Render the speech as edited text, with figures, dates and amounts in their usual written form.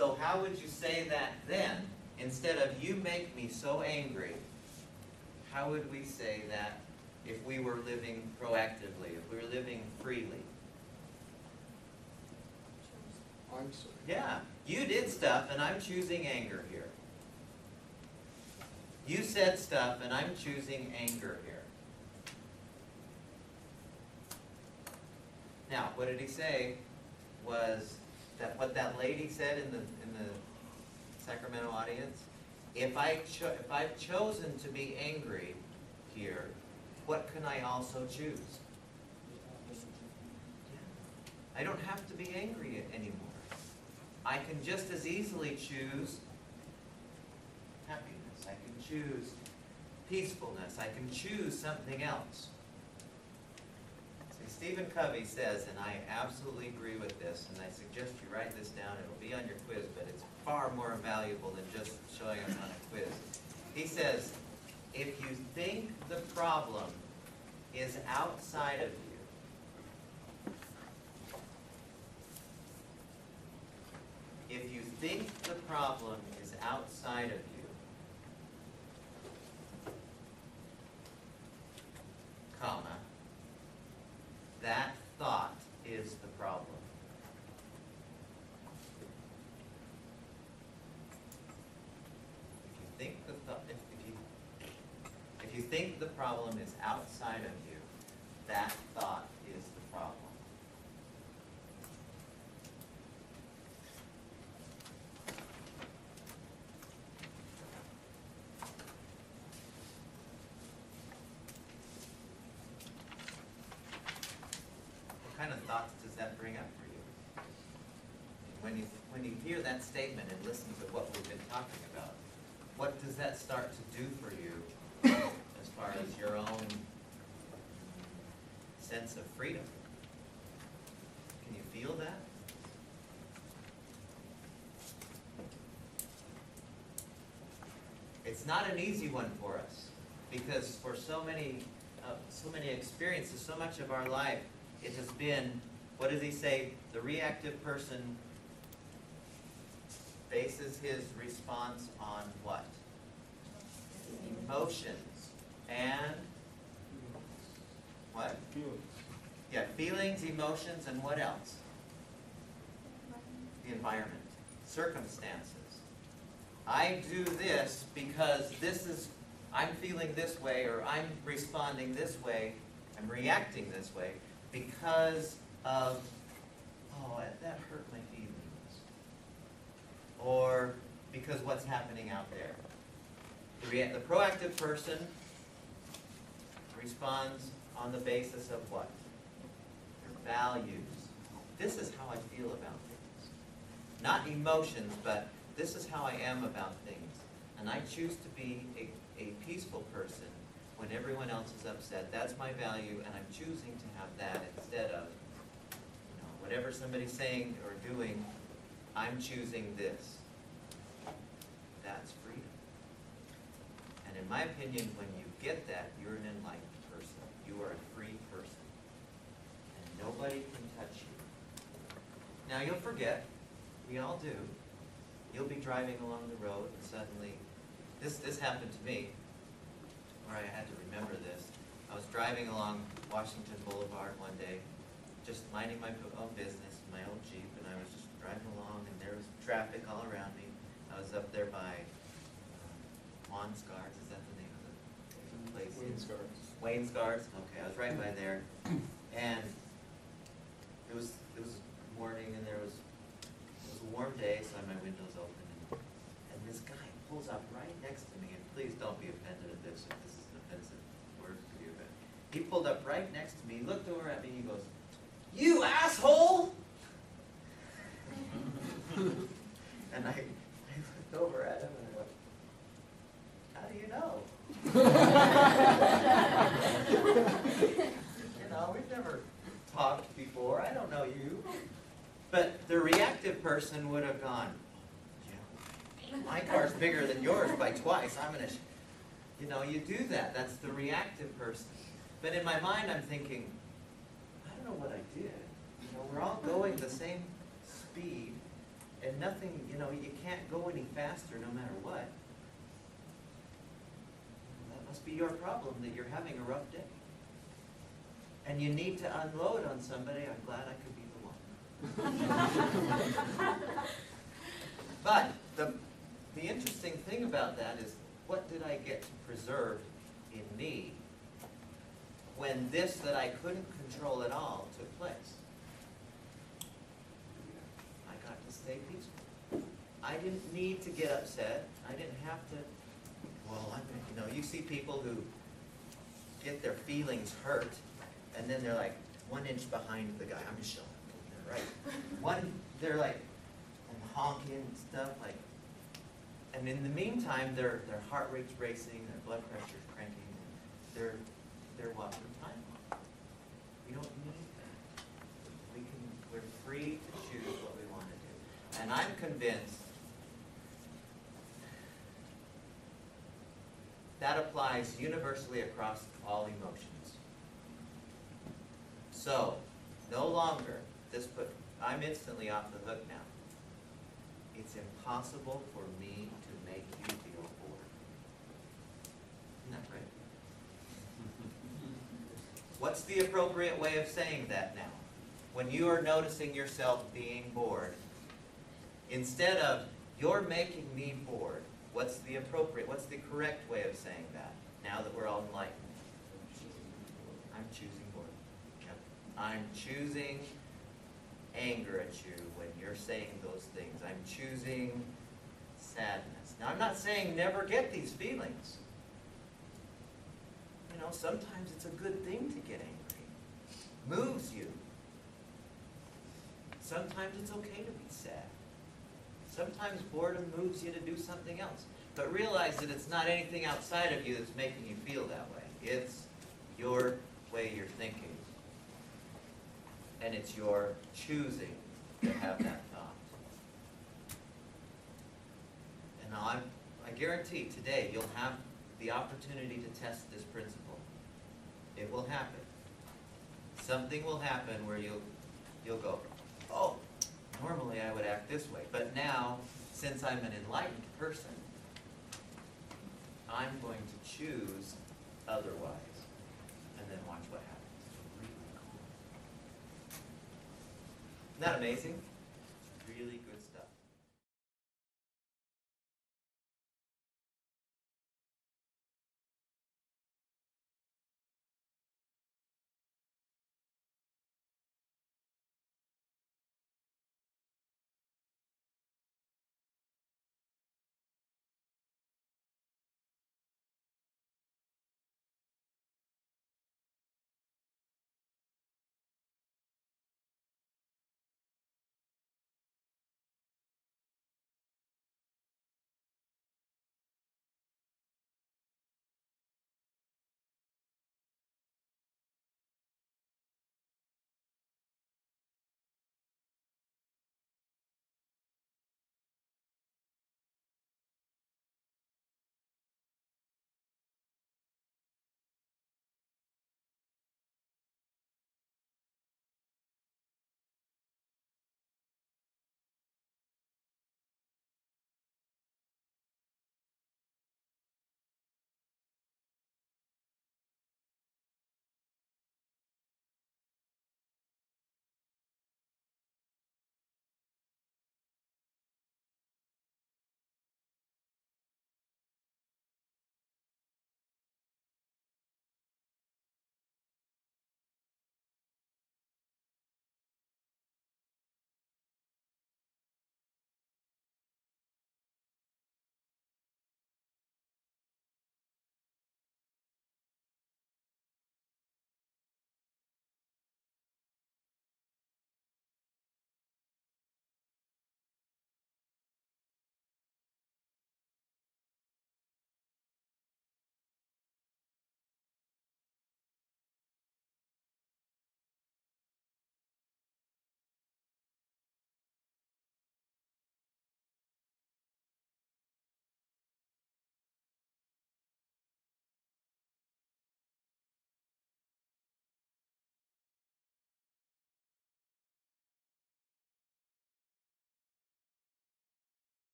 So how would you say that then? Instead of you make me so angry, how would we say that if we were living proactively, if we were living freely? I'm sorry. Yeah, you did stuff and I'm choosing anger here. You said stuff and I'm choosing anger here. Now, what did he say was that what that lady said in the Sacramento audience? If I've chosen to be angry here, what can I also choose? I don't have to be angry anymore. I can just as easily choose happiness. I can choose peacefulness. I can choose something else. See, Stephen Covey says, and I absolutely agree with this, and I suggest you write this down. It'll be on your quiz, but it's far more valuable than just showing it on a quiz. He says, if you think the problem is outside of you, if you think the problem is outside of you, comma, that thought is the problem. If you think the problem is outside of you, that thought is the problem. What kind of thoughts does that bring up for you? When you hear that statement and listen to what we've been talking about, what does that start to do for you as far as your own sense of freedom? Can you feel that? It's not an easy one for us because for so many experiences, so much of our life, it has been, what does he say? The reactive person bases his response on what? Emotions. And what? Feelings. Yeah, feelings, emotions, and what else? The environment. Circumstances. I do this because I'm feeling this way, or I'm responding this way, I'm reacting this way because of, oh, that hurt my feelings. Or because what's happening out there. The proactive person responds on the basis of what? Their values. This is how I feel about things. Not emotions, but this is how I am about things. And I choose to be a peaceful person when everyone else is upset. That's my value, and I'm choosing to have that instead of, whatever somebody's saying or doing, I'm choosing this. That's freedom. And in my opinion, when you get that, you're an enlightened person. You are a free person. And nobody can touch you. Now you'll forget. We all do. You'll be driving along the road and suddenly, this happened to me, where I had to remember this. I was driving along Washington Boulevard one day, just minding my own business in my old Jeep, and I was just driving along, and there was traffic all around me. I was up there by Wainscars, is that the name of the place? Wainscars. Okay, I was right by there, and it was morning, and it was a warm day, so I had my windows open, and this guy pulls up right next to me, and please don't be offended at this if this is an offensive word for you, but he pulled up right next to me, he looked over at me, he goes, "You asshole!" And I looked over at him and I went, "How do you know?" We've never talked before. I don't know you. But the reactive person would have gone, "Yeah, my car's bigger than yours by twice. I'm going to, you do that. That's the reactive person. But in my mind, I'm thinking, I don't know what I did. We're all going the same speed, and nothing, you can't go any faster no matter what. That must be your problem, that you're having a rough day. And you need to unload on somebody. I'm glad I could be the one. But the interesting thing about that is, what did I get to preserve in me when this that I couldn't control at all took place? I got to stay peaceful. I didn't need to get upset. I didn't have to, you see people who get their feelings hurt, and then they're like 1 inch behind the guy. I'm just showing them, right? They're like honking and stuff, like, and in the meantime, their heart rate's racing, their blood pressure's cranking, and they're walking time off. We don't need that. We're free to choose what we want to do. And I'm convinced that applies universally across all emotions. So, no longer, I'm instantly off the hook now. It's impossible for me to make you feel bored. Isn't that right? What's the appropriate way of saying that now? When you are noticing yourself being bored, instead of, you're making me bored, what's the correct way of saying that, now that we're all enlightened? I'm choosing boredom. Yep. I'm choosing anger at you when you're saying those things. I'm choosing sadness. Now, I'm not saying never get these feelings. Sometimes it's a good thing to get angry. Moves you. Sometimes it's okay to be sad. Sometimes boredom moves you to do something else. But realize that it's not anything outside of you that's making you feel that way. It's your way you're thinking. And it's your choosing to have that thought. And now I guarantee today you'll have the opportunity to test this principle. It will happen. Something will happen where you'll go, oh, normally I would act this way. But now, since I'm an enlightened person, I'm going to choose otherwise. And then watch what happens. It's really cool. Isn't that amazing? It's really good.